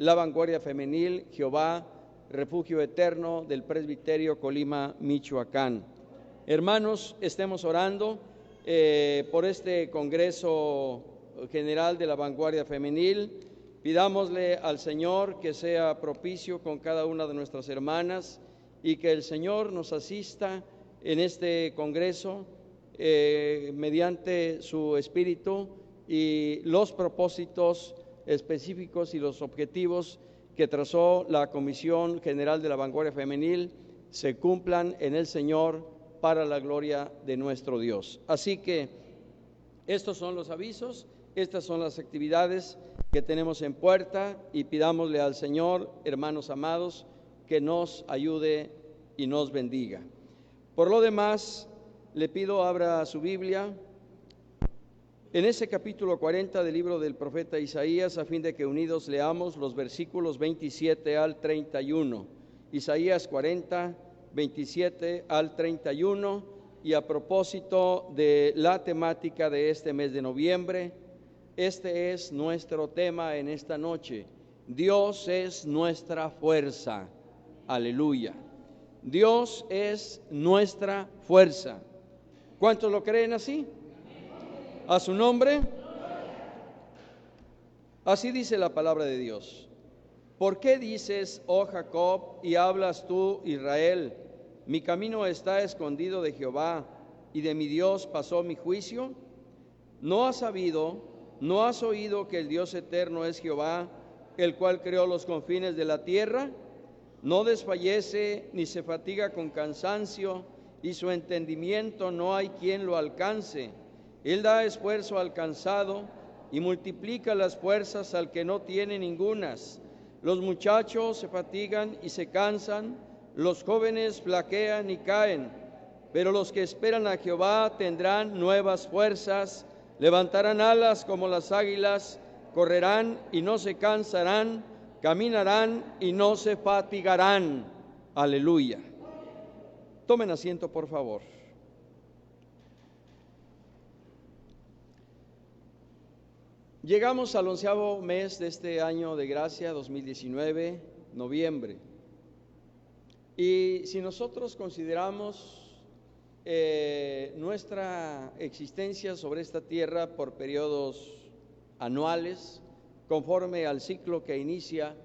la Vanguardia Femenil Jehová, refugio eterno del Presbiterio Colima, Michoacán. Hermanos, estemos orando por este Congreso General de la Vanguardia Femenil. Pidámosle al Señor que sea propicio con cada una de nuestras hermanas y que el Señor nos asista en este Congreso mediante su Espíritu y los propósitos específicos y los objetivos que trazó la Comisión General de la Vanguardia Femenil se cumplan en el Señor para la gloria de nuestro Dios. Así que estos son los avisos, estas son las actividades que tenemos en puerta y pidámosle al Señor, hermanos amados, que nos ayude y nos bendiga. Por lo demás, le pido abra su Biblia en ese capítulo 40 del libro del profeta Isaías, a fin de que unidos leamos los versículos 27 al 31. Isaías 40, 27 al 31, y a propósito de la temática de este mes de noviembre, este es nuestro tema en esta noche: Dios es nuestra fuerza. Aleluya. Dios es nuestra fuerza. ¿Cuántos lo creen así? A su nombre. Así dice la palabra de Dios. ¿Por qué dices, oh Jacob, y hablas tú, Israel? Mi camino está escondido de Jehová, y de mi Dios pasó mi juicio. ¿No has sabido, no has oído que el Dios eterno es Jehová, el cual creó los confines de la tierra? No desfallece ni se fatiga con cansancio, y su entendimiento no hay quien lo alcance. Él da esfuerzo al cansado y multiplica las fuerzas al que no tiene ningunas. Los muchachos se fatigan y se cansan, los jóvenes flaquean y caen, pero los que esperan a Jehová tendrán nuevas fuerzas, levantarán alas como las águilas, correrán y no se cansarán, caminarán y no se fatigarán. Aleluya. Tomen asiento, por favor. Llegamos al 11º mes de este año de gracia 2019, noviembre. Y si nosotros consideramos nuestra existencia sobre esta tierra por periodos anuales, conforme al ciclo que inicia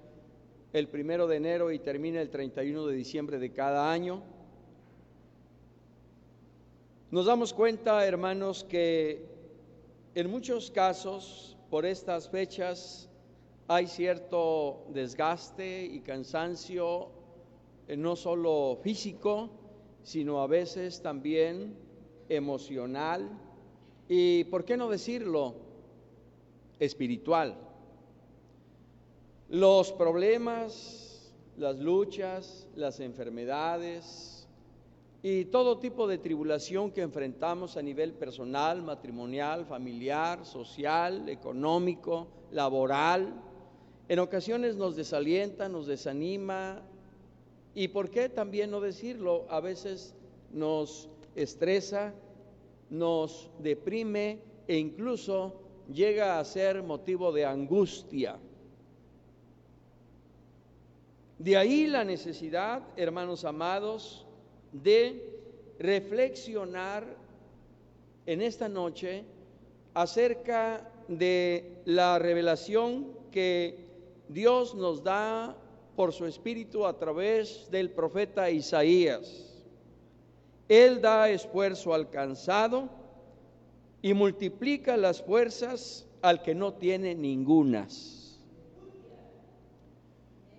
el 1 de enero y termina el 31 de diciembre de cada año, nos damos cuenta, hermanos, que en muchos casos por estas fechas hay cierto desgaste y cansancio, no solo físico, sino a veces también emocional y, ¿por qué no decirlo?, espiritual. Los problemas, las luchas, las enfermedades y todo tipo de tribulación que enfrentamos a nivel personal, matrimonial, familiar, social, económico, laboral, en ocasiones nos desalienta, nos desanima y, ¿por qué también no decirlo?, a veces nos estresa, nos deprime e incluso llega a ser motivo de angustia. De ahí la necesidad, hermanos amados, de reflexionar en esta noche acerca de la revelación que Dios nos da por su Espíritu a través del profeta Isaías. Él da esfuerzo al cansado y multiplica las fuerzas al que no tiene ningunas.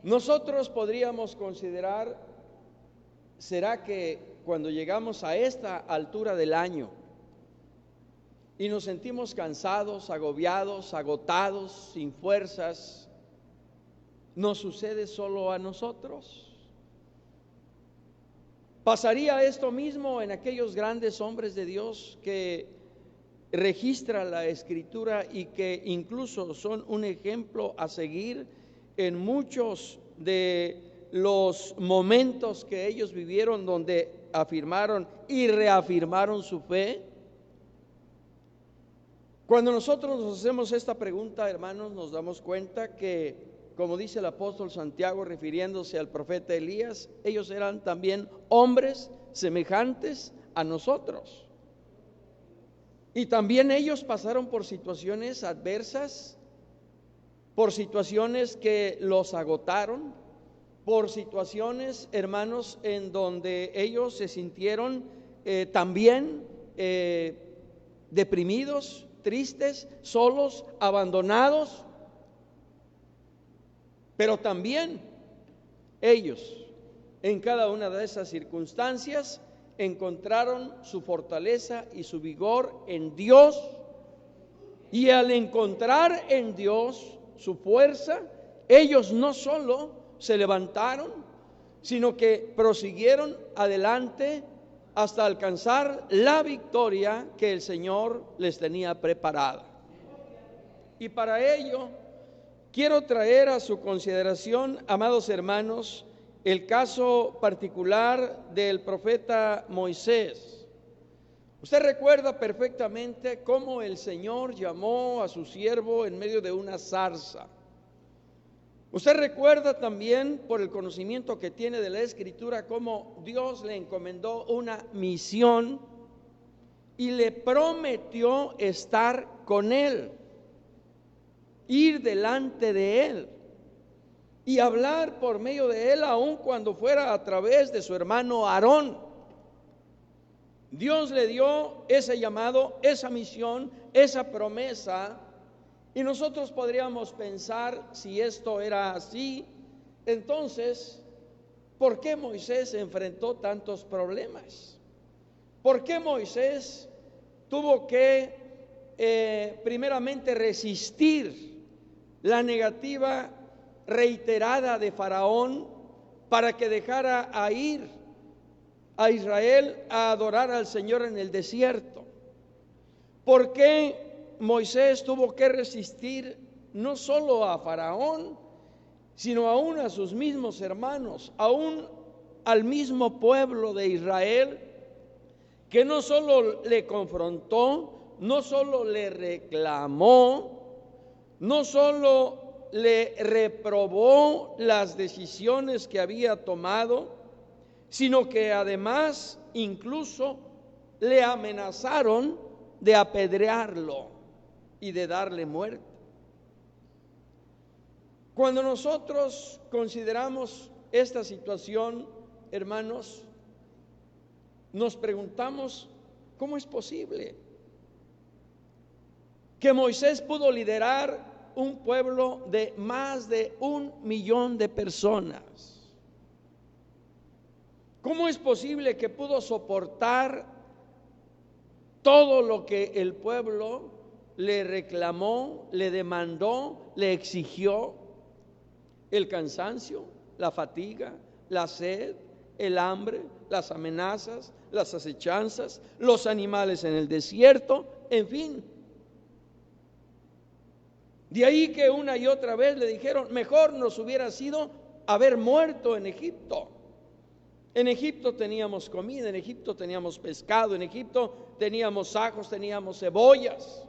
Nosotros podríamos considerar, ¿será que cuando llegamos a esta altura del año y nos sentimos cansados, agobiados, agotados, sin fuerzas, nos sucede solo a nosotros? ¿Pasaría esto mismo en aquellos grandes hombres de Dios que registra la Escritura y que incluso son un ejemplo a seguir en muchos de los momentos que ellos vivieron, donde afirmaron y reafirmaron su fe? Cuando nosotros nos hacemos esta pregunta, hermanos, nos damos cuenta que como dice el apóstol Santiago refiriéndose al profeta Elías, ellos eran también hombres semejantes a nosotros. Y también ellos pasaron por situaciones adversas, por situaciones que los agotaron, por situaciones, hermanos, en donde ellos se sintieron también deprimidos, tristes, solos, abandonados. Pero también ellos, en cada una de esas circunstancias, encontraron su fortaleza y su vigor en Dios. Y al encontrar en Dios su fuerza, ellos no solo se levantaron, sino que prosiguieron adelante hasta alcanzar la victoria que el Señor les tenía preparada. Y para ello quiero traer a su consideración, amados hermanos, el caso particular del profeta Moisés. Usted recuerda perfectamente cómo el Señor llamó a su siervo en medio de una zarza. Usted recuerda también, por el conocimiento que tiene de la Escritura, cómo Dios le encomendó una misión y le prometió estar con él, ir delante de él y hablar por medio de él, aun cuando fuera a través de su hermano Aarón. Dios le dio ese llamado, esa misión, esa promesa. Y nosotros podríamos pensar, si esto era así, entonces, ¿por qué Moisés enfrentó tantos problemas? ¿Por qué Moisés tuvo que primeramente resistir la negativa reiterada de Faraón para que dejara a ir a Israel a adorar al Señor en el desierto? ¿Por qué Moisés tuvo que resistir no solo a Faraón, sino aún a sus mismos hermanos, aún al mismo pueblo de Israel, que no solo le confrontó, no solo le reclamó, no solo le reprobó las decisiones que había tomado, sino que además incluso le amenazaron de apedrearlo y de darle muerte? Cuando nosotros consideramos esta situación, hermanos, nos preguntamos, ¿cómo es posible que Moisés pudo liderar un pueblo de más de 1 millón de personas? ¿Cómo es posible que pudo soportar todo lo que el pueblo le reclamó, le demandó, le exigió? El cansancio, la fatiga, la sed, el hambre, las amenazas, las acechanzas, los animales en el desierto, en fin. De ahí que una y otra vez le dijeron, mejor nos hubiera sido haber muerto en Egipto. En Egipto teníamos comida, en Egipto teníamos pescado, en Egipto teníamos ajos, teníamos cebollas,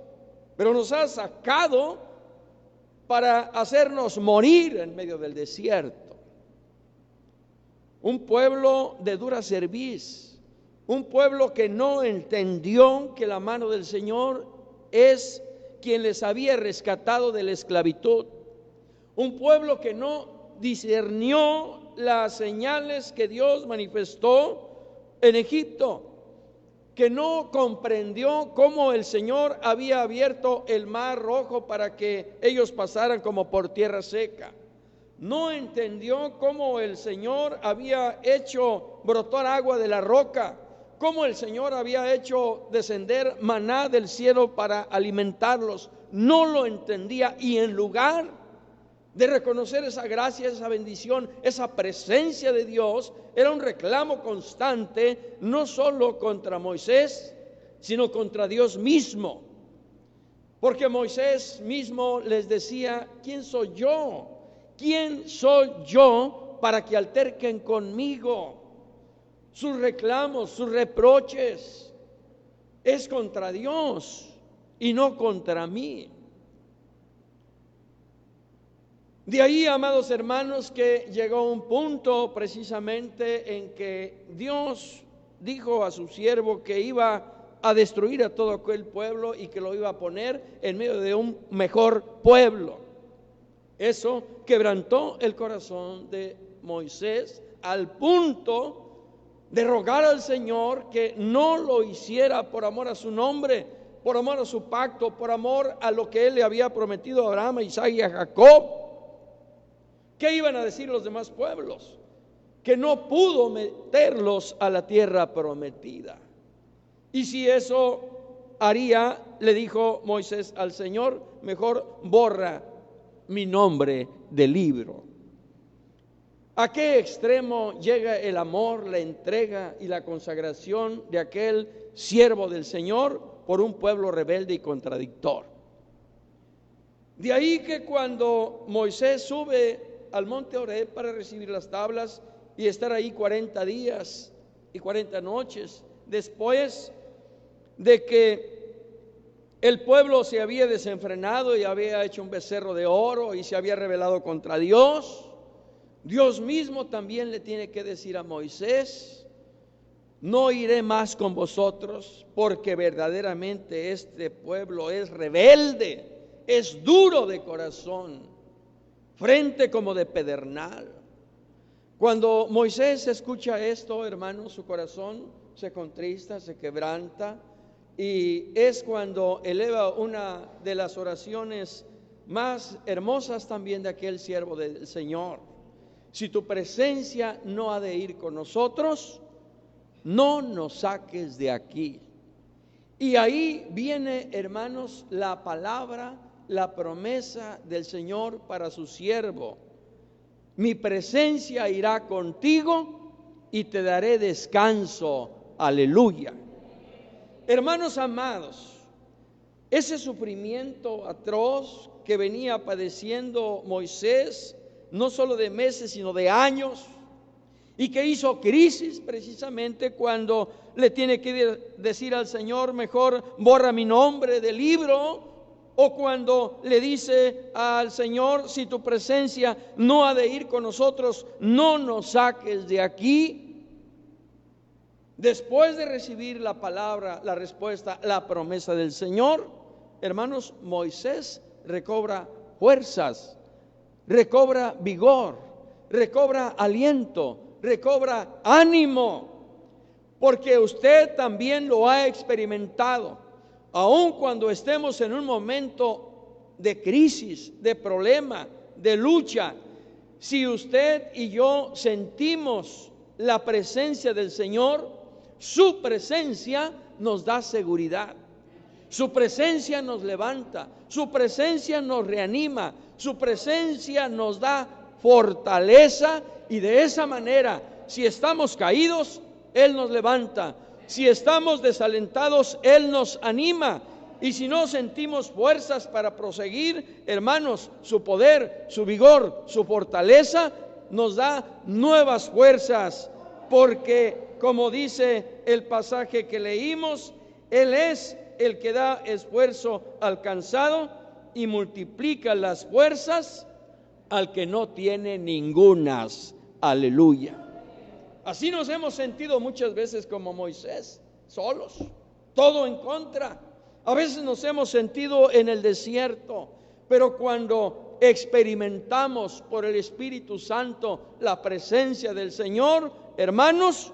pero nos has sacado para hacernos morir en medio del desierto. Un pueblo de dura cerviz, un pueblo que no entendió que la mano del Señor es quien les había rescatado de la esclavitud, un pueblo que no discernió las señales que Dios manifestó en Egipto, que no comprendió cómo el Señor había abierto el mar rojo para que ellos pasaran como por tierra seca. No entendió cómo el Señor había hecho brotar agua de la roca, cómo el Señor había hecho descender maná del cielo para alimentarlos. No lo entendía, y en lugar de reconocer esa gracia, esa bendición, esa presencia de Dios, era un reclamo constante, no solo contra Moisés, sino contra Dios mismo. Porque Moisés mismo les decía, ¿quién soy yo? ¿Quién soy yo para que alterquen conmigo? Sus reclamos, sus reproches, es contra Dios y no contra mí. De ahí, amados hermanos, que llegó un punto precisamente en que Dios dijo a su siervo que iba a destruir a todo aquel pueblo y que lo iba a poner en medio de un mejor pueblo. Eso quebrantó el corazón de Moisés al punto de rogar al Señor que no lo hiciera por amor a su nombre, por amor a su pacto, por amor a lo que él le había prometido a Abraham, a Isaac y a Jacob. ¿Qué iban a decir los demás pueblos? Que no pudo meterlos a la tierra prometida. Y si eso haría, le dijo Moisés al Señor, mejor borra mi nombre del libro. ¿A qué extremo llega el amor, la entrega y la consagración de aquel siervo del Señor por un pueblo rebelde y contradictor? De ahí que cuando Moisés sube al monte Horeb para recibir las tablas y estar ahí 40 días y 40 noches, después de que el pueblo se había desenfrenado y había hecho un becerro de oro y se había rebelado contra Dios, Dios mismo también le tiene que decir a Moisés: no iré más con vosotros, porque verdaderamente este pueblo es rebelde, es duro de corazón, frente como de pedernal. Cuando Moisés escucha esto, hermanos, su corazón se contrista, se quebranta, y es cuando eleva una de las oraciones más hermosas también de aquel siervo del Señor: si tu presencia no ha de ir con nosotros, no nos saques de aquí. Y ahí viene, hermanos, la palabra, la promesa del Señor para su siervo: mi presencia irá contigo y te daré descanso. Aleluya. Hermanos amados, ese sufrimiento atroz que venía padeciendo Moisés, no solo de meses, sino de años, y que hizo crisis precisamente cuando le tiene que decir al Señor: mejor borra mi nombre del libro, o cuando le dice al Señor: si tu presencia no ha de ir con nosotros, no nos saques de aquí. Después de recibir la palabra, la respuesta, la promesa del Señor, hermanos, Moisés recobra fuerzas, recobra vigor, recobra aliento, recobra ánimo, porque usted también lo ha experimentado. Aun cuando estemos en un momento de crisis, de problema, de lucha, si usted y yo sentimos la presencia del Señor, su presencia nos da seguridad, su presencia nos levanta, su presencia nos reanima, su presencia nos da fortaleza, y de esa manera, si estamos caídos, Él nos levanta. Si estamos desalentados, Él nos anima. Y si no sentimos fuerzas para proseguir, hermanos, su poder, su vigor, su fortaleza nos da nuevas fuerzas, porque como dice el pasaje que leímos, Él es el que da esfuerzo al cansado y multiplica las fuerzas al que no tiene ningunas. Aleluya. Así nos hemos sentido muchas veces como Moisés, solos, todo en contra. A veces nos hemos sentido en el desierto, pero cuando experimentamos por el Espíritu Santo la presencia del Señor, hermanos,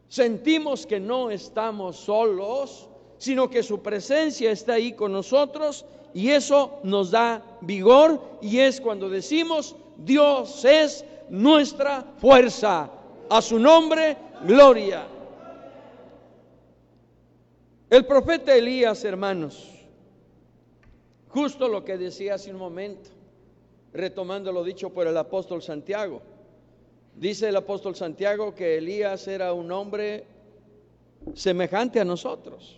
sentimos que no estamos solos, sino que su presencia está ahí con nosotros, y eso nos da vigor, y es cuando decimos: Dios es nuestra fuerza. A su nombre, gloria. El profeta Elías, hermanos, justo lo que decía hace un momento, retomando lo dicho por el apóstol Santiago. Dice el apóstol Santiago que Elías era un hombre semejante a nosotros,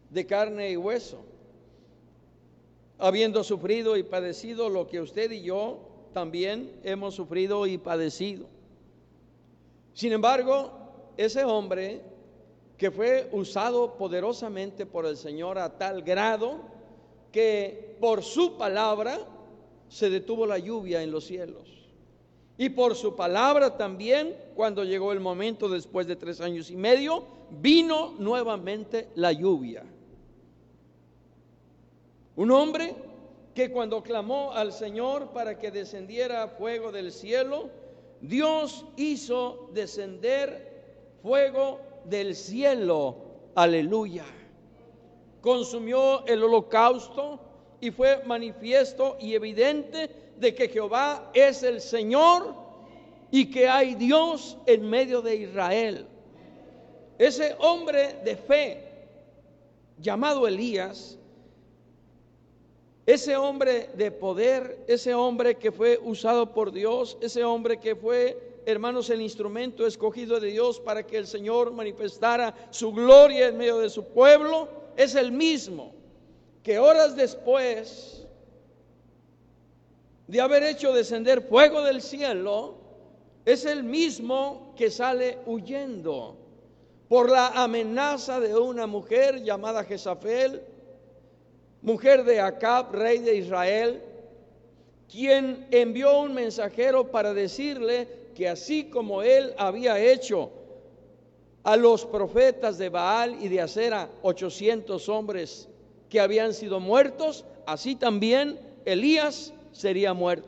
de carne y hueso, habiendo sufrido y padecido lo que usted y yo también hemos sufrido y padecido. Sin embargo, ese hombre que fue usado poderosamente por el Señor a tal grado que por su palabra se detuvo la lluvia en los cielos. Y por su palabra también, cuando llegó el momento después de 3 años y medio, vino nuevamente la lluvia. Un hombre que cuando clamó al Señor para que descendiera fuego del cielo, Dios hizo descender fuego del cielo. Aleluya. Consumió el holocausto y fue manifiesto y evidente de que Jehová es el Señor y que hay Dios en medio de Israel. Ese hombre de fe llamado Elías, ese hombre de poder, ese hombre que fue usado por Dios, ese hombre que fue, hermanos, el instrumento escogido de Dios para que el Señor manifestara su gloria en medio de su pueblo, es el mismo que horas después de haber hecho descender fuego del cielo, es el mismo que sale huyendo por la amenaza de una mujer llamada Jezabel, mujer de Acab, rey de Israel, quien envió un mensajero para decirle que así como él había hecho a los profetas de Baal y de Acera, 800 hombres que habían sido muertos, así también Elías sería muerto.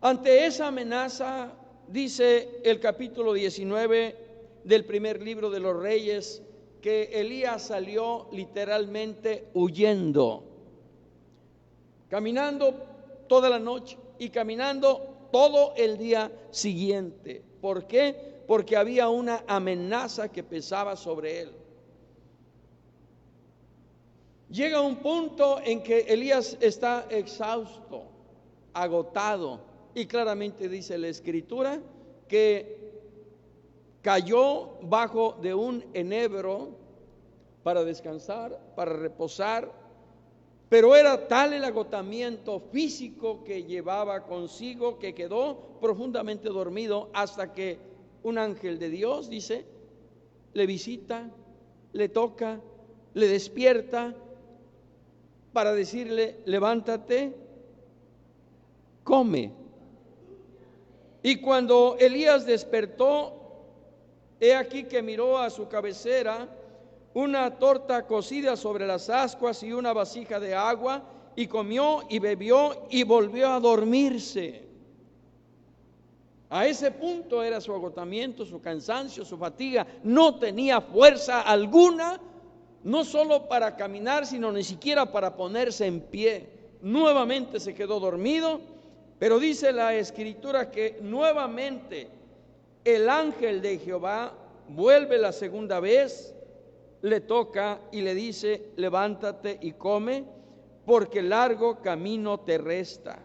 Ante esa amenaza, dice el capítulo 19 del primer libro de los Reyes, que Elías salió literalmente huyendo, caminando toda la noche y caminando todo el día siguiente. ¿Por qué? Porque había una amenaza que pesaba sobre él. Llega un punto en que Elías está exhausto, agotado, y claramente dice la Escritura que cayó bajo de un enebro para descansar, para reposar, pero era tal el agotamiento físico que llevaba consigo que quedó profundamente dormido hasta que un ángel de Dios, dice, le visita, le toca, le despierta para decirle: levántate, come. Y cuando Elías despertó, he aquí que miró a su cabecera una torta cocida sobre las ascuas y una vasija de agua, y comió y bebió y volvió a dormirse. A ese punto era su agotamiento, su cansancio, su fatiga. No tenía fuerza alguna, no solo para caminar, sino ni siquiera para ponerse en pie. Nuevamente se quedó dormido, pero dice la Escritura que nuevamente el ángel de Jehová vuelve la segunda vez, le toca y le dice: levántate y come, porque largo camino te resta.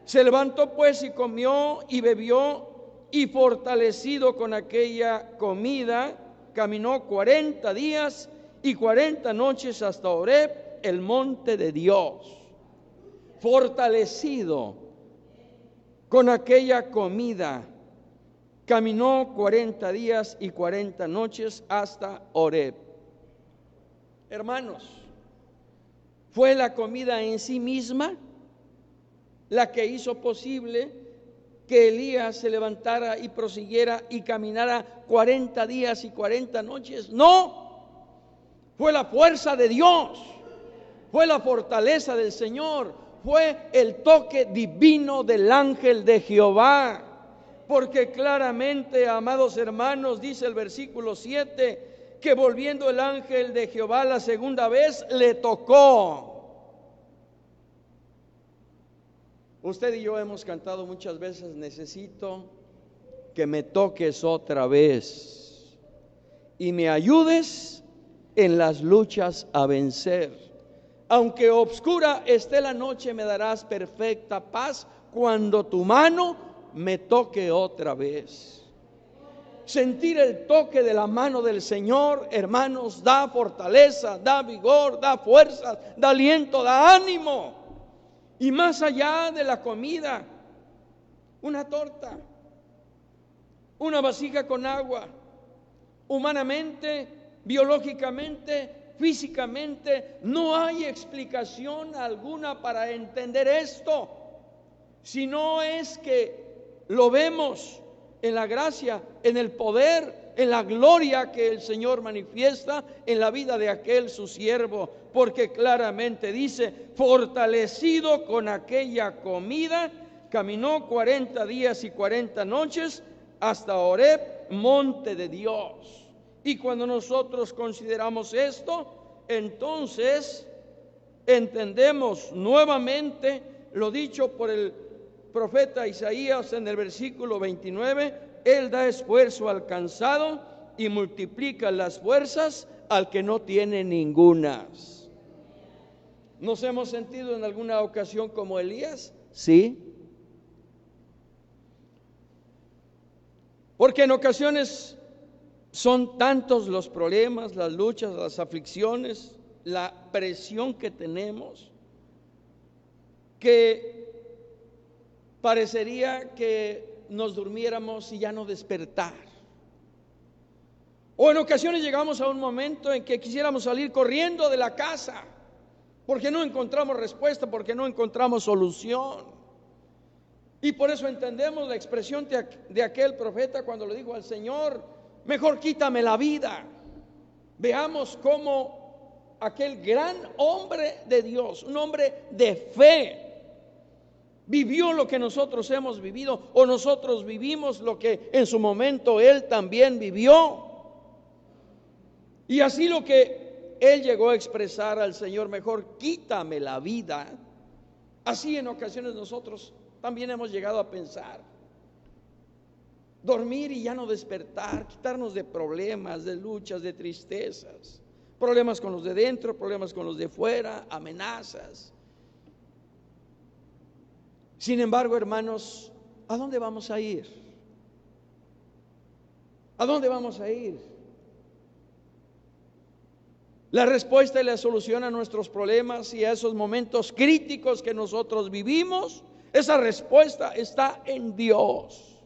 Se levantó pues y comió y bebió, y fortalecido con aquella comida, caminó 40 días y 40 noches hasta Horeb, el monte de Dios. Fortalecido con aquella comida, caminó 40 días y 40 noches hasta Horeb. Hermanos, ¿fue la comida en sí misma la que hizo posible que Elías se levantara y prosiguiera y caminara 40 días y 40 noches? No, fue la fuerza de Dios, fue la fortaleza del Señor, fue el toque divino del ángel de Jehová. Porque claramente, amados hermanos, dice el versículo 7, que volviendo el ángel de Jehová la segunda vez, le tocó. Usted y yo hemos cantado muchas veces: necesito que me toques otra vez y me ayudes en las luchas a vencer. Aunque obscura esté la noche, me darás perfecta paz cuando tu mano me toque otra vez. Sentir el toque de la mano del Señor, hermanos, da fortaleza, da vigor, da fuerza, da aliento, da ánimo. Y más allá de la comida, una torta, una vasija con agua, humanamente, biológicamente, físicamente, no hay explicación alguna para entender esto, si no es que lo vemos en la gracia, en el poder, en la gloria que el Señor manifiesta en la vida de aquel su siervo, porque claramente dice: fortalecido con aquella comida, caminó 40 días y 40 noches hasta Horeb, monte de Dios. Y cuando nosotros consideramos esto, entonces entendemos nuevamente lo dicho por el profeta Isaías en el versículo 29: Él da esfuerzo al cansado y multiplica las fuerzas al que no tiene ningunas. ¿Nos hemos sentido en alguna ocasión como Elías? Sí. Porque en ocasiones son tantos los problemas, las luchas, las aflicciones, la presión que tenemos, que parecería que nos durmiéramos y ya no despertar. O en ocasiones llegamos a un momento en que quisiéramos salir corriendo de la casa porque no encontramos respuesta, porque no encontramos solución. Y por eso entendemos la expresión de aquel profeta cuando le dijo al Señor: mejor quítame la vida. Veamos cómo aquel gran hombre de Dios, un hombre de fe, vivió lo que nosotros hemos vivido, o nosotros vivimos lo que en su momento él también vivió. Y así lo que él llegó a expresar al Señor: mejor quítame la vida. Así en ocasiones nosotros también hemos llegado a pensar: dormir y ya no despertar, quitarnos de problemas, de luchas, de tristezas, problemas con los de dentro, problemas con los de fuera, amenazas. Sin embargo, hermanos, ¿a dónde vamos a ir? ¿A dónde vamos a ir? La respuesta y la solución a nuestros problemas y a esos momentos críticos que nosotros vivimos, esa respuesta está en Dios.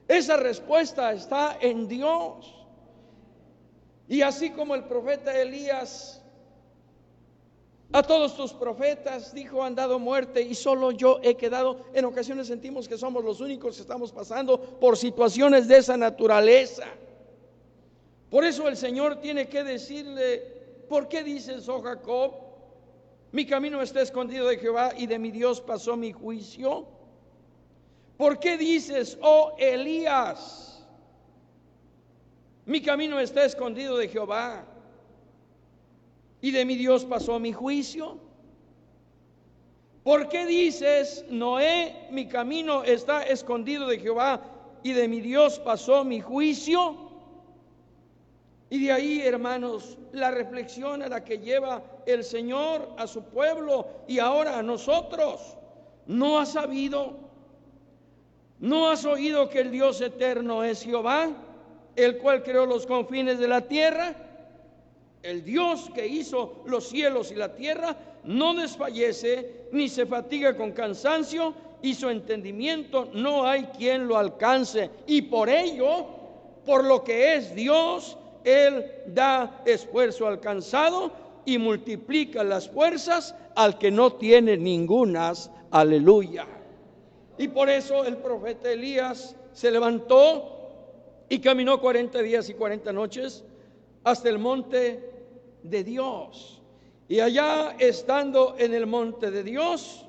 Esa respuesta está en Dios. Y así como el profeta Elías a todos tus profetas dijo: han dado muerte y solo yo he quedado, en ocasiones sentimos que somos los únicos que estamos pasando por situaciones de esa naturaleza. Por eso el Señor tiene que decirle: ¿por qué dices, oh Jacob, mi camino está escondido de Jehová y de mi Dios pasó mi juicio? ¿Por qué dices, oh Elías, mi camino está escondido de Jehová y de mi Dios pasó mi juicio? ¿Por qué dices, Noé, mi camino está escondido de Jehová y de mi Dios pasó mi juicio? Y de ahí, hermanos, la reflexión a la que lleva el Señor a su pueblo y ahora a nosotros. ¿No has sabido? ¿No has oído que el Dios eterno es Jehová, el cual creó los confines de la tierra? El Dios que hizo los cielos y la tierra no desfallece ni se fatiga con cansancio, y su entendimiento no hay quien lo alcance. Y por ello, por lo que es Dios, Él da esfuerzo al cansado y multiplica las fuerzas al que no tiene ningunas. Aleluya. Y por eso el profeta Elías se levantó y caminó 40 días y 40 noches hasta el monte de Dios. Y allá, estando en el monte de Dios,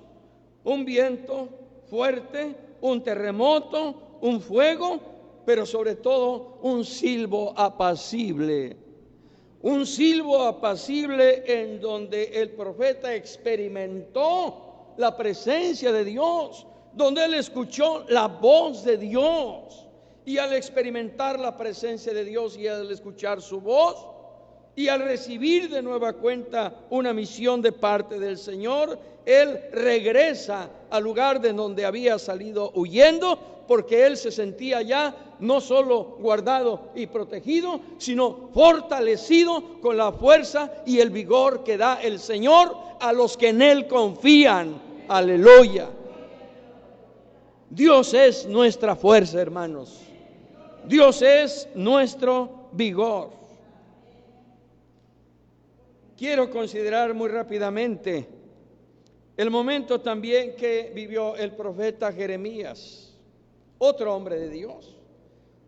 un viento fuerte, un terremoto, un fuego, pero sobre todo un silbo apacible. Un silbo apacible en donde el profeta experimentó la presencia de Dios, donde él escuchó la voz de Dios. Y al experimentar la presencia de Dios y al escuchar su voz y al recibir de nueva cuenta una misión de parte del Señor, él regresa al lugar de donde había salido huyendo, porque él se sentía ya no solo guardado y protegido, sino fortalecido con la fuerza y el vigor que da el Señor a los que en él confían. Aleluya. Dios es nuestra fuerza, hermanos. Dios es nuestro vigor. quiero considerar muy rápidamente el momento también que vivió el profeta Jeremías, otro hombre de Dios,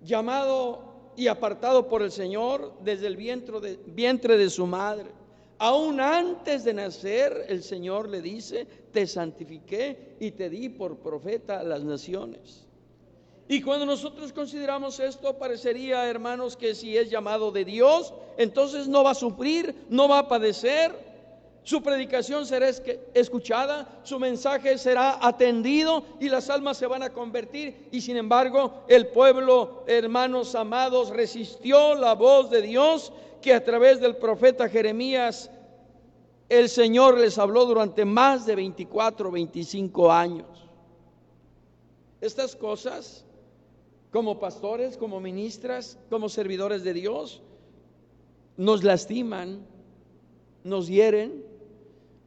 llamado y apartado por el Señor desde el vientre de su madre. Aún antes de nacer, el Señor le dice: te santifiqué y te di por profeta a las naciones. Y cuando nosotros consideramos esto, parecería, hermanos, que si es llamado de Dios, entonces no va a sufrir, no va a padecer. Su predicación será escuchada, su mensaje será atendido y las almas se van a convertir. Y sin embargo, el pueblo, hermanos amados, resistió la voz de Dios, que a través del profeta Jeremías el Señor les habló durante más de 24, 25 años. Estas cosas, como pastores, como ministras, como servidores de Dios, nos lastiman, nos hieren,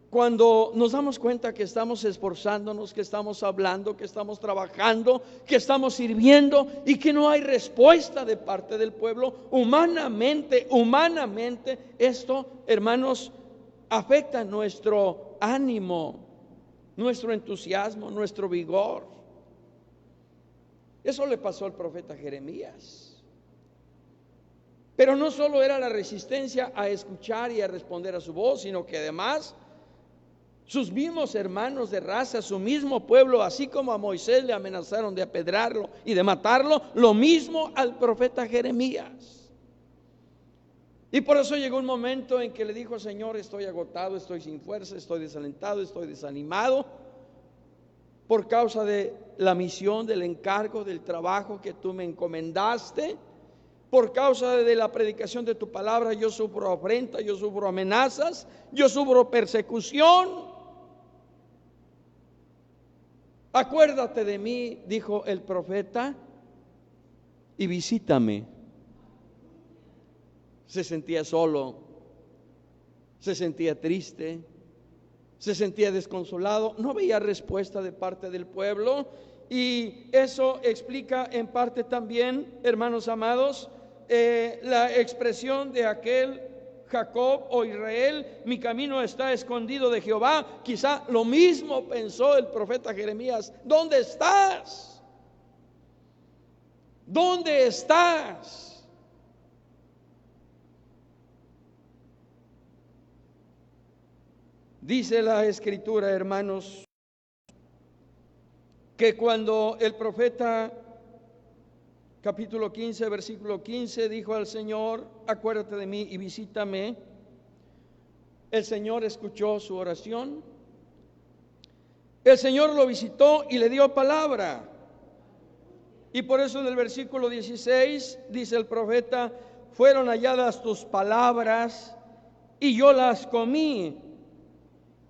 cuando nos damos cuenta que estamos esforzándonos, que estamos hablando, que estamos trabajando, que estamos sirviendo y que no hay respuesta de parte del pueblo. Humanamente, esto, hermanos, afecta nuestro ánimo, nuestro entusiasmo, nuestro vigor. Eso le pasó al profeta Jeremías. Pero no solo era la resistencia a escuchar y a responder a su voz, sino que además sus mismos hermanos de raza, su mismo pueblo, así como a Moisés le amenazaron de apedrarlo y de matarlo, lo mismo al profeta Jeremías. Y por eso llegó un momento en que le dijo: Señor, estoy agotado, estoy sin fuerza, estoy desalentado, estoy desanimado por causa de la misión, del encargo, del trabajo que tú me encomendaste. Por causa de la predicación de tu palabra, yo sufro afrenta, yo sufro amenazas, yo sufro persecución. Acuérdate de mí, dijo el profeta, y visítame. Se sentía solo, se sentía triste, se sentía desconsolado, no veía respuesta de parte del pueblo. Y eso explica en parte también, hermanos amados, la expresión de aquel Jacob o Israel: mi camino está escondido de Jehová. Quizá lo mismo pensó el profeta Jeremías: ¿dónde estás? ¿Dónde estás? Dice la Escritura, hermanos, que cuando el profeta, capítulo 15, versículo 15, dijo al Señor: acuérdate de mí y visítame, el Señor escuchó su oración. El Señor lo visitó y le dio palabra. Y por eso en el versículo 16 dice el profeta: fueron halladas tus palabras y yo las comí.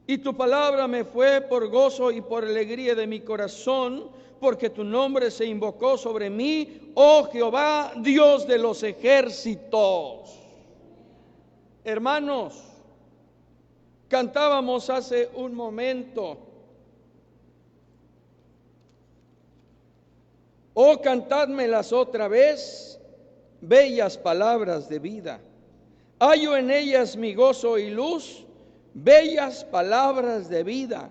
Y tu palabra me fue por gozo y por alegría de mi corazón, porque tu nombre se invocó sobre mí, oh Jehová, Dios de los ejércitos. Hermanos, cantábamos hace un momento: oh, cantádmelas otra vez, bellas palabras de vida. Hallo en ellas mi gozo y luz, bellas palabras de vida.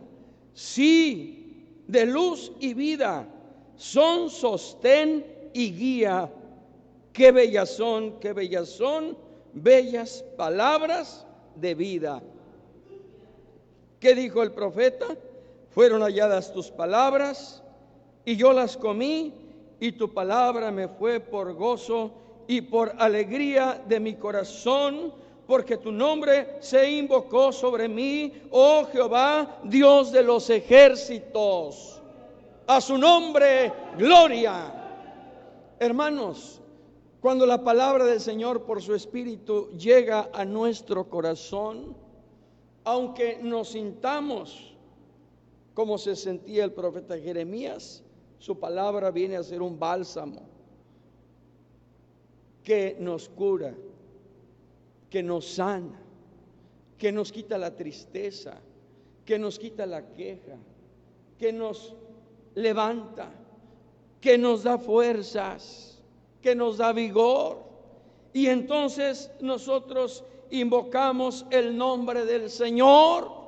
Sí, de luz y vida, son sostén y guía. Qué bellas son, bellas palabras de vida. ¿Qué dijo el profeta? Fueron halladas tus palabras y yo las comí, y tu palabra me fue por gozo y por alegría de mi corazón, porque tu nombre se invocó sobre mí, oh Jehová, Dios de los ejércitos. A su nombre, gloria. Hermanos, cuando la palabra del Señor por su Espíritu llega a nuestro corazón, aunque nos sintamos como se sentía el profeta Jeremías, su palabra viene a ser un bálsamo que nos cura, que nos sana, que nos quita la tristeza, que nos quita la queja, que nos levanta, que nos da fuerzas, que nos da vigor. Y entonces nosotros invocamos el nombre del Señor.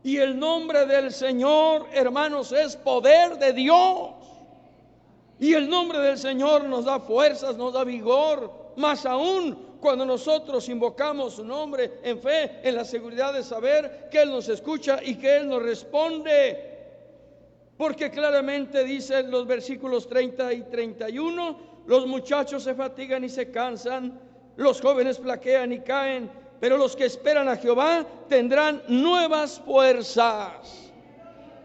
Y el nombre del Señor, hermanos, es poder de Dios. Y el nombre del Señor nos da fuerzas, nos da vigor. Más aún cuando nosotros invocamos su nombre en fe, en la seguridad de saber que Él nos escucha y que Él nos responde. Porque claramente dicen los versículos 30 y 31, los muchachos se fatigan y se cansan, los jóvenes flaquean y caen, pero los que esperan a Jehová tendrán nuevas fuerzas.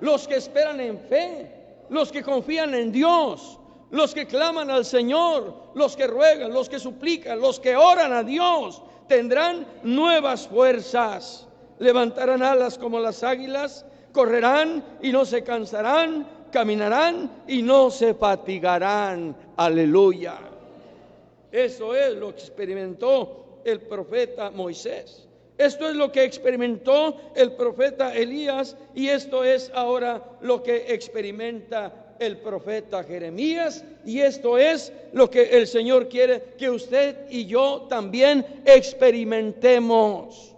Los que esperan en fe, los que confían en Dios, los que claman al Señor, los que ruegan, los que suplican, los que oran a Dios, tendrán nuevas fuerzas. Levantarán alas como las águilas, correrán y no se cansarán, caminarán y no se fatigarán. Aleluya. Eso es lo que experimentó el profeta Moisés. Esto es lo que experimentó el profeta Elías, y esto es ahora lo que experimenta el profeta Jeremías, y esto es lo que el Señor quiere que usted y yo también experimentemos.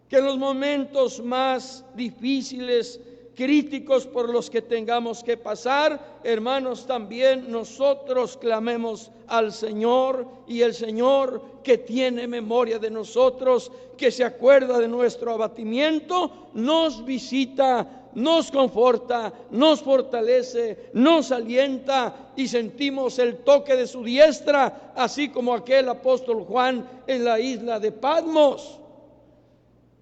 Que en los momentos más difíciles, críticos por los que tengamos que pasar, hermanos, también nosotros clamemos al Señor, y el Señor, que tiene memoria de nosotros, que se acuerda de nuestro abatimiento, nos visita, nos conforta, nos fortalece, nos alienta, y sentimos el toque de su diestra, así como aquel apóstol Juan en la isla de Patmos,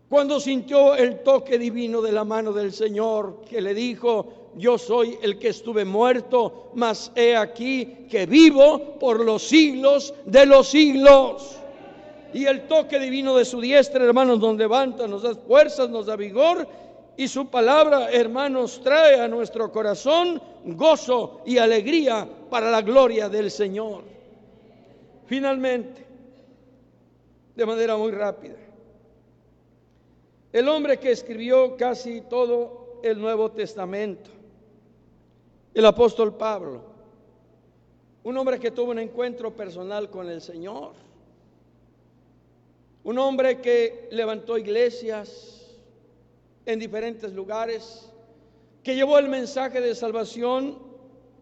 cuando sintió el toque divino de la mano del Señor, que le dijo: yo soy el que estuve muerto, mas he aquí que vivo por los siglos de los siglos. Y el toque divino de su diestra, hermanos, nos levanta, nos da fuerzas, nos da vigor, y su palabra, hermanos, trae a nuestro corazón gozo y alegría para la gloria del Señor. Finalmente, de manera muy rápida, el hombre que escribió casi todo el Nuevo Testamento, el apóstol Pablo, un hombre que tuvo un encuentro personal con el Señor, un hombre que levantó iglesias en diferentes lugares, que llevó el mensaje de salvación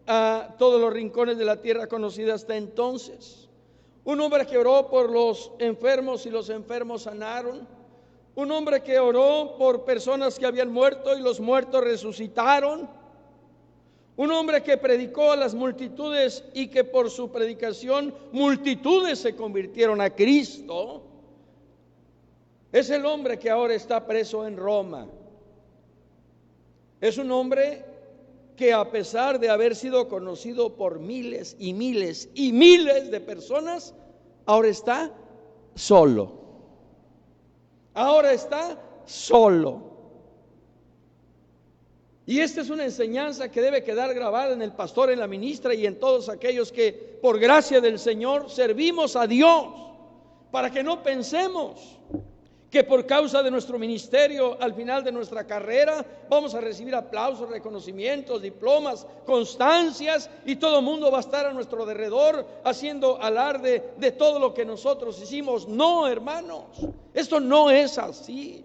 a todos los rincones de la tierra conocida hasta entonces, un hombre que oró por los enfermos y los enfermos sanaron, un hombre que oró por personas que habían muerto y los muertos resucitaron, un hombre que predicó a las multitudes y que por su predicación multitudes se convirtieron a Cristo. Es el hombre que ahora está preso en Roma. Es un hombre que, a pesar de haber sido conocido por miles y miles y miles de personas, ahora está solo. Ahora está solo. Y esta es una enseñanza que debe quedar grabada en el pastor, en la ministra y en todos aquellos que por gracia del Señor servimos a Dios, para que no pensemos que por causa de nuestro ministerio, al final de nuestra carrera, vamos a recibir aplausos, reconocimientos, diplomas, constancias, y todo el mundo va a estar a nuestro alrededor haciendo alarde de todo lo que nosotros hicimos. No, hermanos, esto no es así.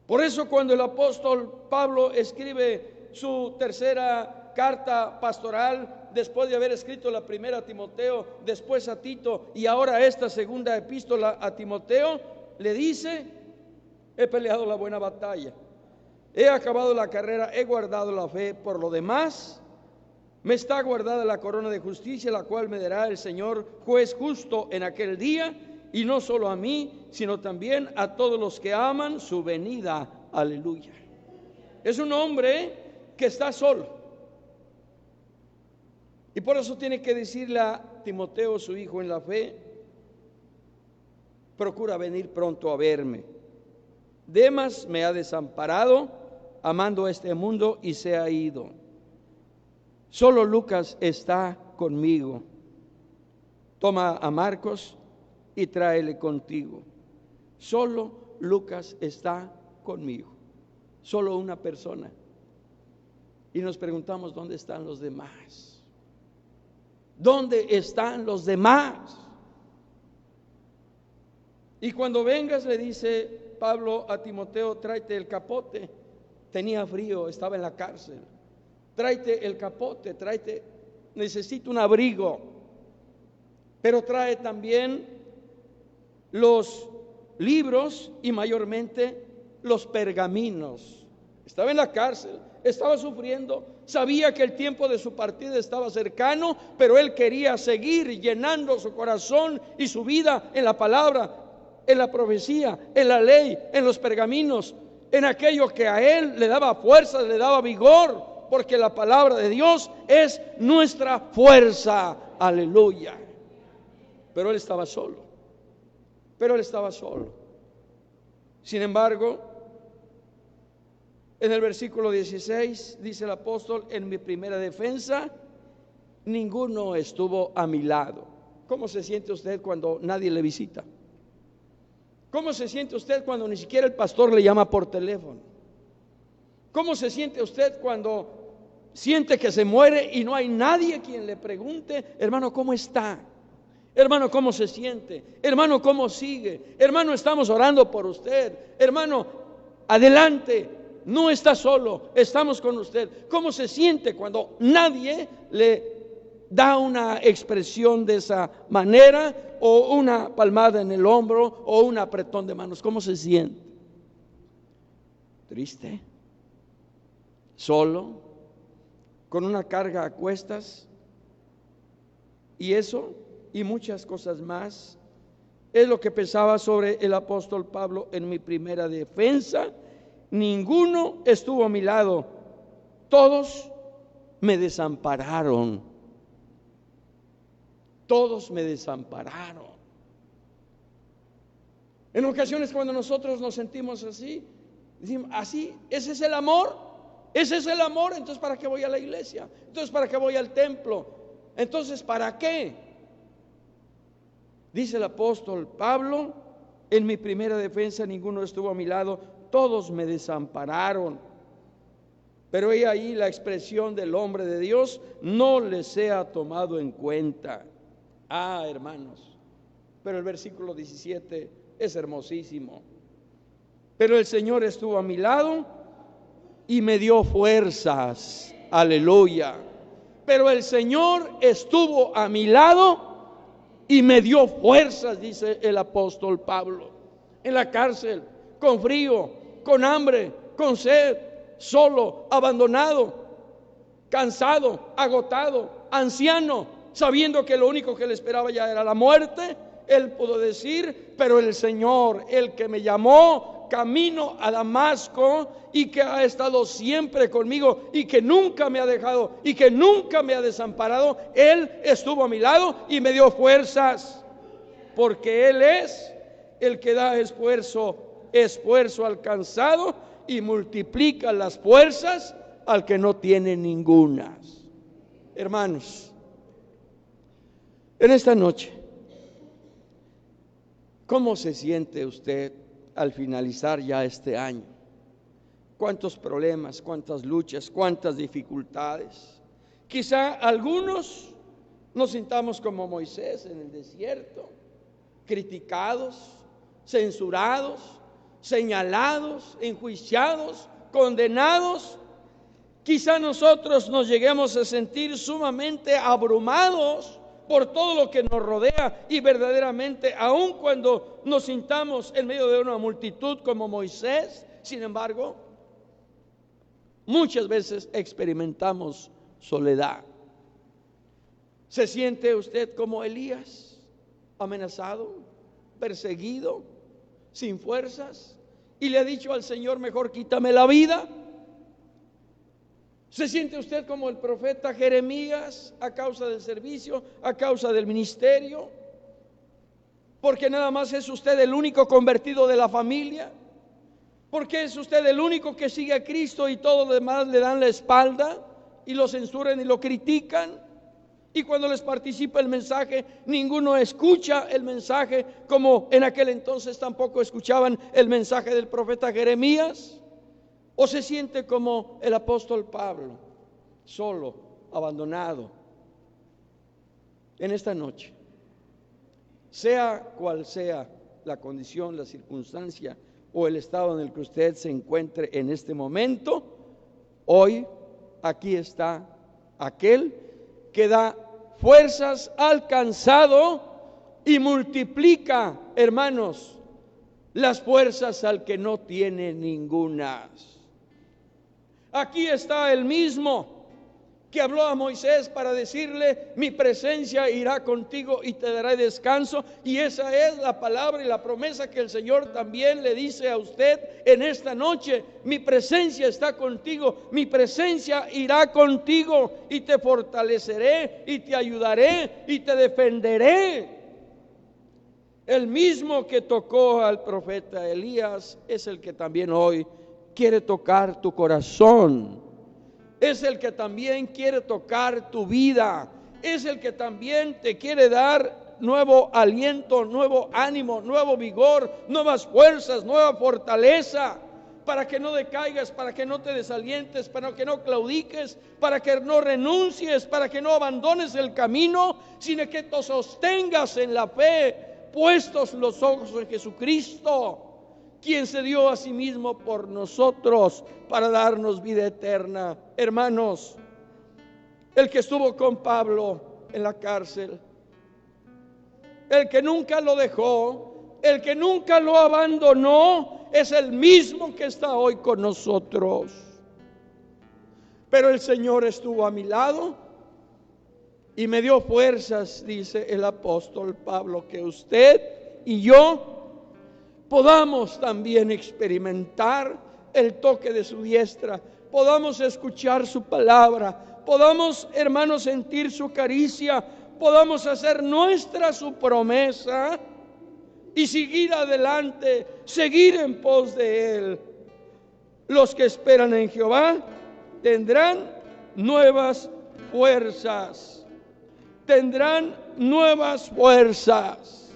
Por eso, cuando el apóstol Pablo escribe su tercera carta pastoral, después de haber escrito la primera a Timoteo, después a Tito y ahora esta segunda epístola a Timoteo, le dice: he peleado la buena batalla, he acabado la carrera, he guardado la fe. Por lo demás, me está guardada la corona de justicia, la cual me dará el Señor, juez justo, en aquel día, y no solo a mí, sino también a todos los que aman su venida. Aleluya. Es un hombre que está solo, y por eso tiene que decirle a Timoteo, su hijo en la fe: procura venir pronto a verme. Demas me ha desamparado, amando a este mundo, y se ha ido. Solo Lucas está conmigo. Toma a Marcos y tráele contigo. Solo Lucas está conmigo. Solo una persona. Y nos preguntamos: ¿dónde están los demás? ¿Dónde están los demás? Y cuando vengas, le dice Pablo a Timoteo, tráete el capote. Tenía frío, estaba en la cárcel. Tráete el capote, necesito un abrigo. Pero trae también los libros y mayormente los pergaminos. Estaba en la cárcel, estaba sufriendo, sabía que el tiempo de su partida estaba cercano, pero él quería seguir llenando su corazón y su vida en la palabra, en la profecía, en la ley, en los pergaminos, en aquello que a él le daba fuerza, le daba vigor, porque la palabra de Dios es nuestra fuerza. Aleluya. Pero él estaba solo. Sin embargo, en el versículo 16 dice el apóstol: en mi primera defensa, ninguno estuvo a mi lado. ¿Cómo se siente usted cuando nadie le visita? ¿Cómo se siente usted cuando ni siquiera el pastor le llama por teléfono? ¿Cómo se siente usted cuando siente que se muere y no hay nadie quien le pregunte: hermano, ¿cómo está? Hermano, ¿cómo se siente? Hermano, ¿cómo sigue? Hermano, estamos orando por usted. Hermano, adelante, no está solo, estamos con usted. ¿Cómo se siente cuando nadie le da una expresión de esa manera, o una palmada en el hombro, o un apretón de manos? ¿Cómo se siente? Triste, solo, con una carga a cuestas. Y eso y muchas cosas más es lo que pensaba sobre el apóstol Pablo. En mi primera defensa, ninguno estuvo a mi lado, todos me desampararon. Todos me desampararon. En ocasiones, cuando nosotros nos sentimos así, decimos: así, ese es el amor, entonces ¿para qué voy a la iglesia? Entonces ¿para qué voy al templo? Entonces ¿para qué? Dice el apóstol Pablo: en mi primera defensa ninguno estuvo a mi lado, todos me desampararon. Pero he ahí la expresión del hombre de Dios: no les sea tomado en cuenta. Hermanos, pero el versículo 17 es hermosísimo. Pero el Señor estuvo a mi lado y me dio fuerzas. Aleluya. Pero el Señor estuvo a mi lado y me dio fuerzas, dice el apóstol Pablo. En la cárcel, con frío, con hambre, con sed, solo, abandonado, cansado, agotado, anciano, sabiendo que lo único que le esperaba ya era la muerte, él pudo decir: pero el Señor, el que me llamó camino a Damasco, y que ha estado siempre conmigo, y que nunca me ha dejado, y que nunca me ha desamparado, Él estuvo a mi lado y me dio fuerzas, porque Él es el que da esfuerzo al cansado, y multiplica las fuerzas al que no tiene ningunas. Hermanos, en esta noche, ¿cómo se siente usted al finalizar ya este año? ¿Cuántos problemas, cuántas luchas, cuántas dificultades? Quizá algunos nos sintamos como Moisés en el desierto, criticados, censurados, señalados, enjuiciados, condenados. Quizá nosotros nos lleguemos a sentir sumamente abrumados por todo lo que nos rodea, y verdaderamente, aun cuando nos sintamos en medio de una multitud como Moisés, sin embargo, muchas veces experimentamos soledad. ¿Se siente usted como Elías, amenazado, perseguido, sin fuerzas, y le ha dicho al Señor: mejor quítame la vida? ¿Se siente usted como el profeta Jeremías, a causa del servicio, a causa del ministerio? Porque nada más es usted el único convertido de la familia. Porque es usted el único que sigue a Cristo, y todos los demás le dan la espalda y lo censuran y lo critican. Y cuando les participa el mensaje, ninguno escucha el mensaje, como en aquel entonces tampoco escuchaban el mensaje del profeta Jeremías. ¿O se siente como el apóstol Pablo, solo, abandonado? En esta noche, sea cual sea la condición, la circunstancia o el estado en el que usted se encuentre en este momento, hoy aquí está aquel que da fuerzas al cansado y multiplica, hermanos, las fuerzas al que no tiene ningunas. Aquí está el mismo que habló a Moisés para decirle: mi presencia irá contigo y te dará descanso. Y esa es la palabra y la promesa que el Señor también le dice a usted en esta noche: mi presencia está contigo, mi presencia irá contigo y te fortaleceré y te ayudaré y te defenderé. El mismo que tocó al profeta Elías es el que también hoy quiere tocar tu corazón. Es el que también quiere tocar tu vida. Es el que también te quiere dar nuevo aliento, nuevo ánimo, nuevo vigor, nuevas fuerzas, nueva fortaleza, para que no decaigas, para que no te desalientes, para que no claudiques, para que no renuncies, para que no abandones el camino, sino que te sostengas en la fe, puestos los ojos en Jesucristo, quien se dio a sí mismo por nosotros para darnos vida eterna. Hermanos, el que estuvo con Pablo en la cárcel, el que nunca lo dejó, el que nunca lo abandonó, es el mismo que está hoy con nosotros. Pero el Señor estuvo a mi lado y me dio fuerzas, dice el apóstol Pablo, que usted y yo podamos también experimentar el toque de su diestra, podamos escuchar su palabra, podamos, hermanos, sentir su caricia, podamos hacer nuestra su promesa y seguir adelante, seguir en pos de Él. Los que esperan en Jehová tendrán nuevas fuerzas, tendrán nuevas fuerzas.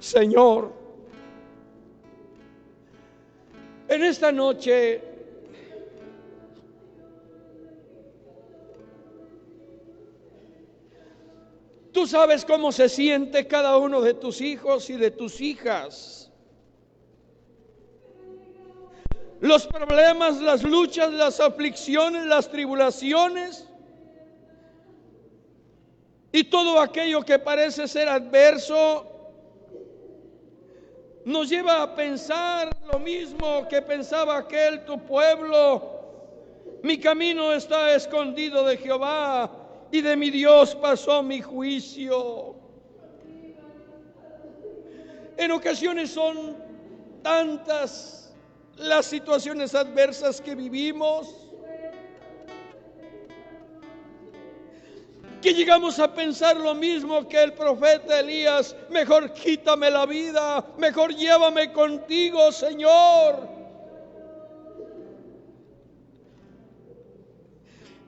Señor, en esta noche tú sabes cómo se siente cada uno de tus hijos y de tus hijas. Los problemas, las luchas, las aflicciones, las tribulaciones y todo aquello que parece ser adverso nos lleva a pensar lo mismo que pensaba aquel tu pueblo: mi camino está escondido de Jehová, y de mi Dios pasó mi juicio. En ocasiones son tantas las situaciones adversas que vivimos que llegamos a pensar lo mismo que el profeta Elías: mejor quítame la vida, mejor llévame contigo, Señor.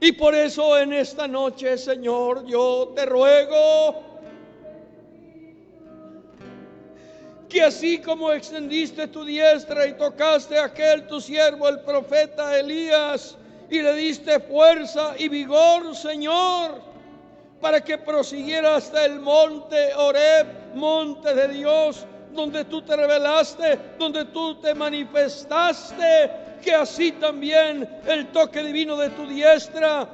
Y por eso en esta noche, Señor, yo te ruego que así como extendiste tu diestra y tocaste a aquel tu siervo, el profeta Elías, y le diste fuerza y vigor, Señor, para que prosiguiera hasta el monte Horeb, monte de Dios, donde tú te revelaste, donde tú te manifestaste, que así también el toque divino de tu diestra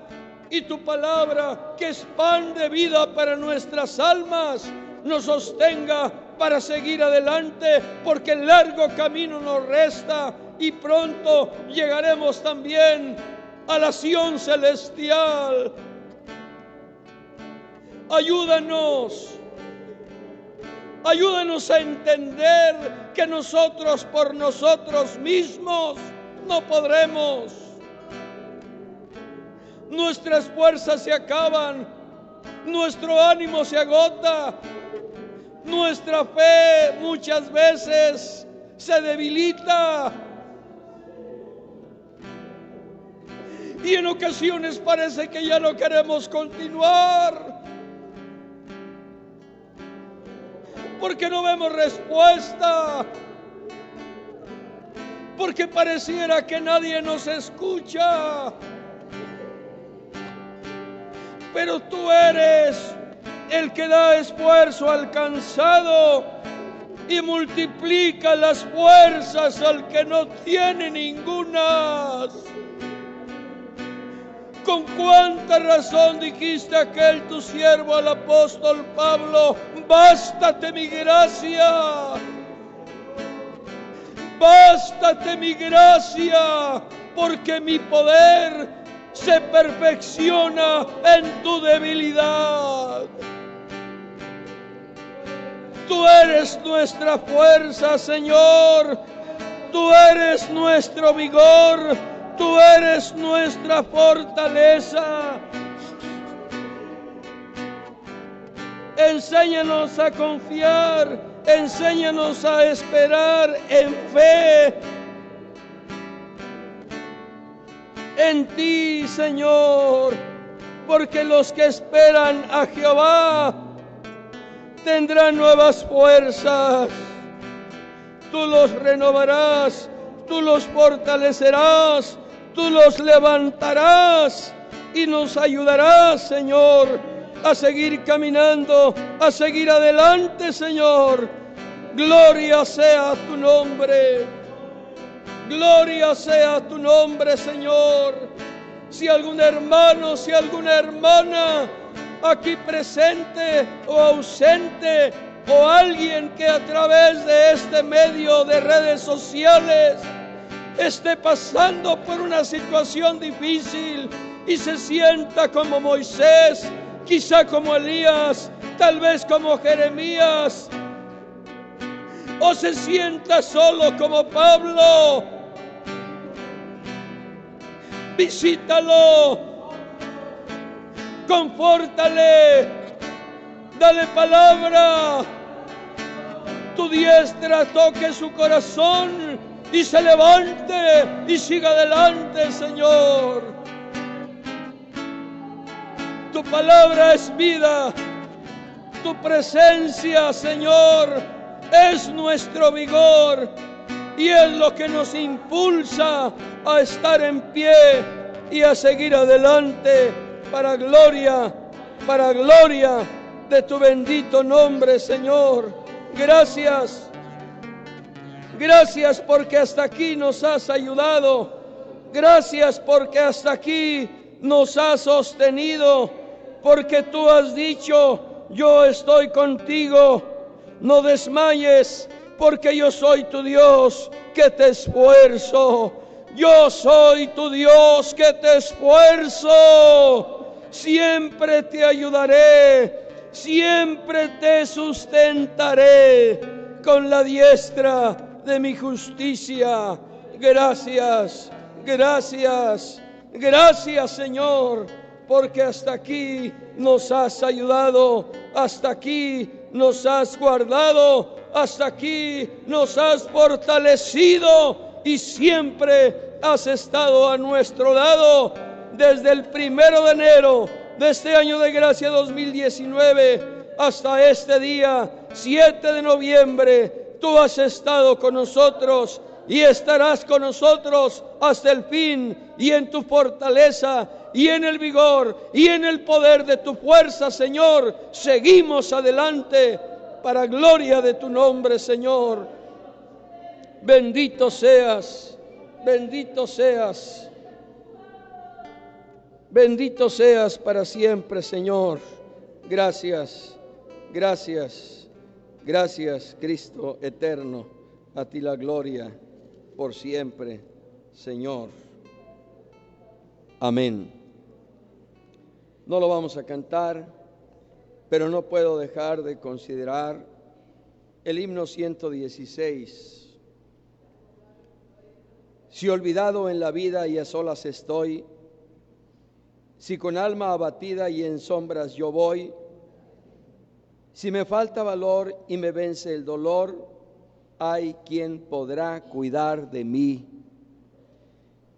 y tu palabra, que expande vida para nuestras almas, nos sostenga para seguir adelante, porque el largo camino nos resta y pronto llegaremos también a la Sión celestial. Ayúdanos a entender que nosotros por nosotros mismos no podremos. Nuestras fuerzas se acaban, nuestro ánimo se agota, nuestra fe muchas veces se debilita y en ocasiones parece que ya no queremos continuar, porque no vemos respuesta, porque pareciera que nadie nos escucha. Pero tú eres el que da esfuerzo al cansado y multiplica las fuerzas al que no tiene ninguna. Con cuánta razón dijiste aquel tu siervo al apóstol Pablo: bástate mi gracia, bástate mi gracia, porque mi poder se perfecciona en tu debilidad. Tú eres nuestra fuerza, Señor. Tú eres nuestro vigor. Tú eres nuestra fortaleza. Enséñanos a confiar. Enséñanos a esperar en fe en ti, Señor, porque los que esperan a Jehová tendrán nuevas fuerzas. Tú los renovarás, tú los fortalecerás, tú los levantarás y nos ayudarás, Señor, a seguir caminando, a seguir adelante, Señor. Gloria sea tu nombre. Gloria sea tu nombre, Señor. Si algún hermano, si alguna hermana aquí presente o ausente, o alguien que a través de este medio de redes sociales esté pasando por una situación difícil y se sienta como Moisés, quizá como Elías, tal vez como Jeremías, o se sienta solo como Pablo, visítalo, confórtale, dale palabra, tu diestra toque su corazón y se levante y siga adelante, Señor. Tu palabra es vida, tu presencia, Señor, es nuestro vigor y es lo que nos impulsa a estar en pie y a seguir adelante para gloria de tu bendito nombre, Señor. Gracias, gracias porque hasta aquí nos has ayudado, gracias porque hasta aquí nos has sostenido, porque tú has dicho: yo estoy contigo, no desmayes, porque yo soy tu Dios que te esfuerzo. Yo soy tu Dios que te esfuerzo. Siempre te ayudaré, siempre te sustentaré con la diestra de mi justicia. Gracias, gracias, gracias, Señor, porque hasta aquí nos has ayudado, hasta aquí nos has guardado, hasta aquí nos has fortalecido y siempre has estado a nuestro lado desde el 1 de enero de este año de gracia 2019 hasta este día 7 de noviembre. Tú has estado con nosotros y estarás con nosotros hasta el fin, y en tu fortaleza y en el vigor y en el poder de tu fuerza, Señor, seguimos adelante para gloria de tu nombre, Señor. Bendito seas, bendito seas, bendito seas para siempre, Señor. Gracias, gracias, gracias, Cristo eterno. A ti la gloria por siempre, Señor. Amén. No lo vamos a cantar, pero no puedo dejar de considerar el himno 116. Si olvidado en la vida y a solas estoy, si con alma abatida y en sombras yo voy, si me falta valor y me vence el dolor, hay quien podrá cuidar de mí.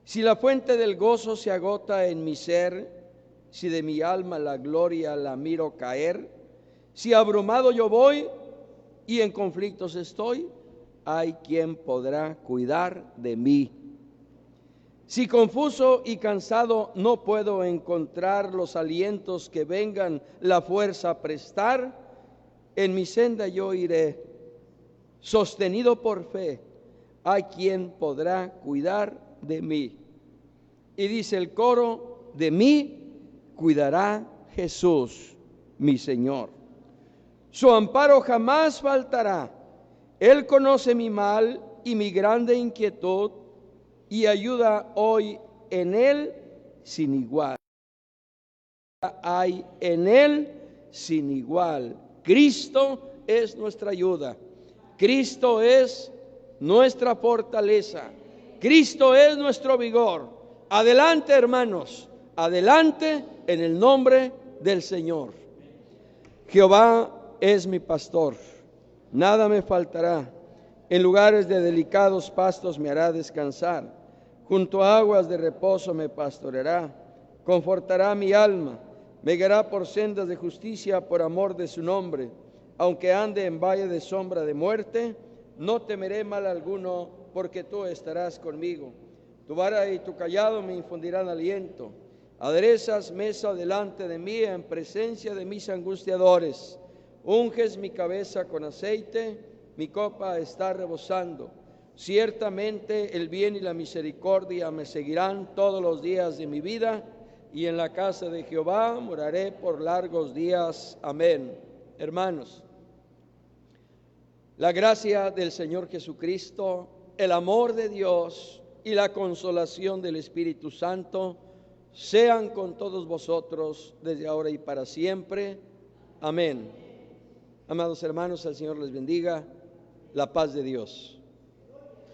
Si la fuente del gozo se agota en mi ser, si de mi alma la gloria la miro caer, si abrumado yo voy y en conflictos estoy, hay quien podrá cuidar de mí. Si confuso y cansado no puedo encontrar los alientos que vengan la fuerza a prestar, en mi senda yo iré, sostenido por fe, hay quien podrá cuidar de mí. Y dice el coro, de mí cuidará Jesús, mi Señor. Su amparo jamás faltará. Él conoce mi mal y mi grande inquietud, y ayuda hoy en Él sin igual. Hay en Él sin igual. Cristo es nuestra ayuda. Cristo es nuestra fortaleza. Cristo es nuestro vigor. Adelante, hermanos, adelante en el nombre del Señor. Jehová es mi pastor, nada me faltará. En lugares de delicados pastos me hará descansar. Junto a aguas de reposo me pastoreará. Confortará mi alma. Me guiará por sendas de justicia por amor de su nombre. Aunque ande en valle de sombra de muerte, no temeré mal alguno, porque tú estarás conmigo. Tu vara y tu cayado me infundirán aliento. Aderezas mesa delante de mí en presencia de mis angustiadores. Unges mi cabeza con aceite, mi copa está rebosando. Ciertamente el bien y la misericordia me seguirán todos los días de mi vida, y en la casa de Jehová moraré por largos días. Amén. Hermanos, la gracia del Señor Jesucristo, el amor de Dios y la consolación del Espíritu Santo sean con todos vosotros desde ahora y para siempre. Amén. Amados hermanos, el Señor les bendiga. La paz de Dios.